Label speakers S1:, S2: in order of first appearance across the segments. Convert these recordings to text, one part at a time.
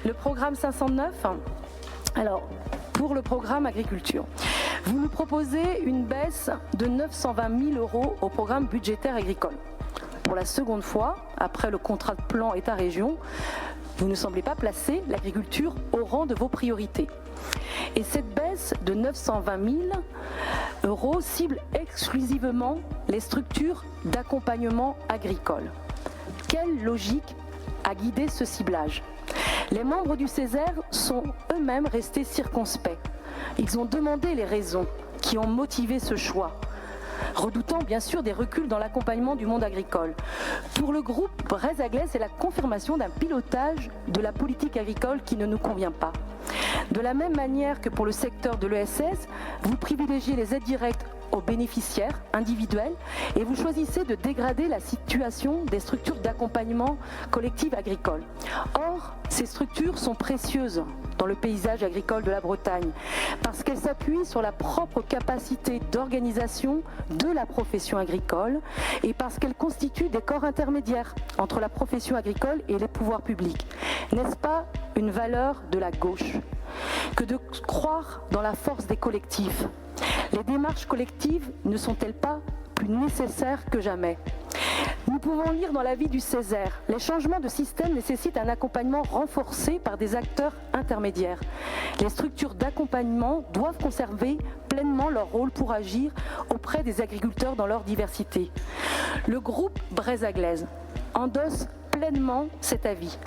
S1: Le programme 509, alors pour le programme agriculture, vous nous proposez une baisse de 920 000 € au programme budgétaire agricole. Pour la seconde fois, après le contrat de plan État-région, vous ne semblez pas placer l'agriculture au rang de vos priorités. Et cette baisse de 920 000 € cible exclusivement les structures d'accompagnement agricole. Quelle logique a guidé ce ciblage? Les membres du Césaire sont eux-mêmes restés circonspects. Ils ont demandé les raisons qui ont motivé ce choix, redoutant bien sûr des reculs dans l'accompagnement du monde agricole. Pour le groupe Bresse-Aglaise, c'est la confirmation d'un pilotage de la politique agricole qui ne nous convient pas. De la même manière que pour le secteur de l'ESS, vous privilégiez les aides directes aux bénéficiaires individuels et vous choisissez de dégrader la situation des structures d'accompagnement collectif agricole. Or, ces structures sont précieuses dans le paysage agricole de la Bretagne parce qu'elles s'appuient sur la propre capacité d'organisation de la profession agricole et parce qu'elles constituent des corps intermédiaires entre la profession agricole et les pouvoirs publics. N'est-ce pas une valeur de la gauche que de croire dans la force des collectifs? Les démarches collectives ne sont-elles pas plus nécessaires que jamais? Nous pouvons lire dans l'avis du Césaire, les changements de système nécessitent un accompagnement renforcé par des acteurs intermédiaires. Les structures d'accompagnement doivent conserver pleinement leur rôle pour agir auprès des agriculteurs dans leur diversité. Le groupe Bresse-Aglaise endosse pleinement cet avis.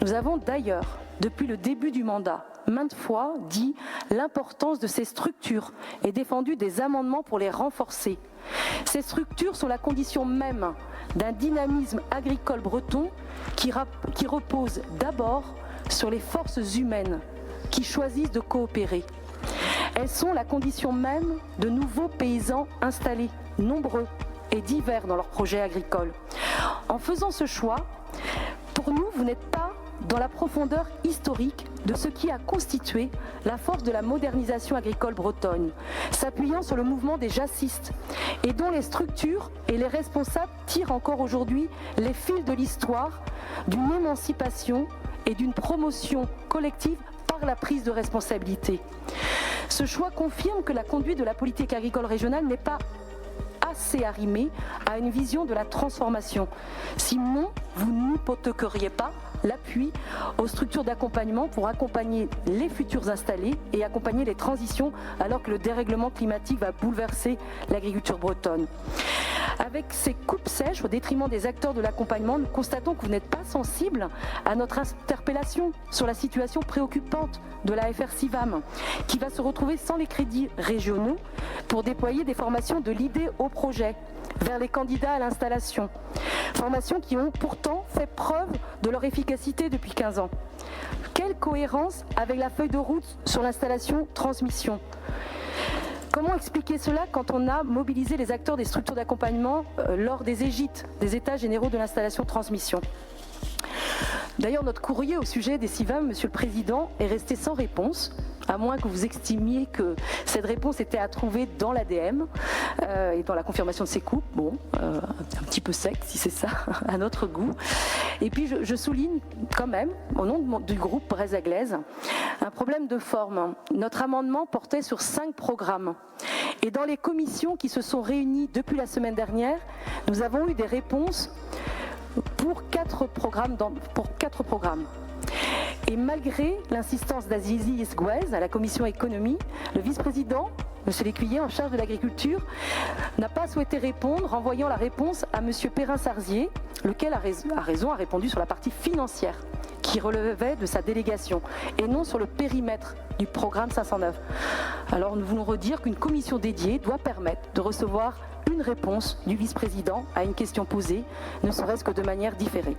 S1: Nous avons d'ailleurs, depuis le début du mandat, maintes fois dit l'importance de ces structures et défendu des amendements pour les renforcer. Ces structures sont la condition même d'un dynamisme agricole breton qui repose d'abord sur les forces humaines qui choisissent de coopérer. Elles sont la condition même de nouveaux paysans installés, nombreux et divers dans leurs projets agricoles. En faisant ce choix, pour nous, vous n'êtes pas dans la profondeur historique de ce qui a constitué la force de la modernisation agricole bretonne, s'appuyant sur le mouvement des jassistes et dont les structures et les responsables tirent encore aujourd'hui les fils de l'histoire d'une émancipation et d'une promotion collective par la prise de responsabilité. Ce choix confirme que la conduite de la politique agricole régionale n'est pas assez arrimée à une vision de la transformation. Sinon, vous n'hypothèqueriez pas l'appui aux structures d'accompagnement pour accompagner les futurs installés et accompagner les transitions alors que le dérèglement climatique va bouleverser l'agriculture bretonne. Avec ces coupes sèches au détriment des acteurs de l'accompagnement, nous constatons que vous n'êtes pas sensible à notre interpellation sur la situation préoccupante de la FR-CIVAM, qui va se retrouver sans les crédits régionaux pour déployer des formations de l'idée au projet vers les candidats à l'installation. Formations qui ont pourtant fait preuve de leur efficacité depuis 15 ans. Quelle cohérence avec la feuille de route sur l'installation-transmission? Comment expliquer cela quand on a mobilisé les acteurs des structures d'accompagnement lors des EGIT, des États généraux de l'installation-transmission? D'ailleurs, notre courrier au sujet des CIVAM, Monsieur le Président, est resté sans réponse, à moins que vous estimiez que cette réponse était à trouver dans l'ADM et dans la confirmation de ces coupes. Bon, un petit peu sec, si c'est ça, à notre goût. Et puis, je souligne quand même, au nom du groupe Bresse-Aglaise, un problème de forme. Notre amendement portait sur 5 programmes. Et dans les commissions qui se sont réunies depuis la semaine dernière, nous avons eu des réponses pour 4 programmes. Et malgré l'insistance d'Azizi Esgouez à la commission économie, le vice-président, M. Lécuyer, en charge de l'agriculture, n'a pas souhaité répondre, renvoyant la réponse à M. Perrin-Sarzier, lequel a répondu sur la partie financière qui relevait de sa délégation et non sur le périmètre du programme 509. Alors nous voulons redire qu'une commission dédiée doit permettre de recevoir une réponse du vice-président à une question posée, ne serait-ce que de manière différée.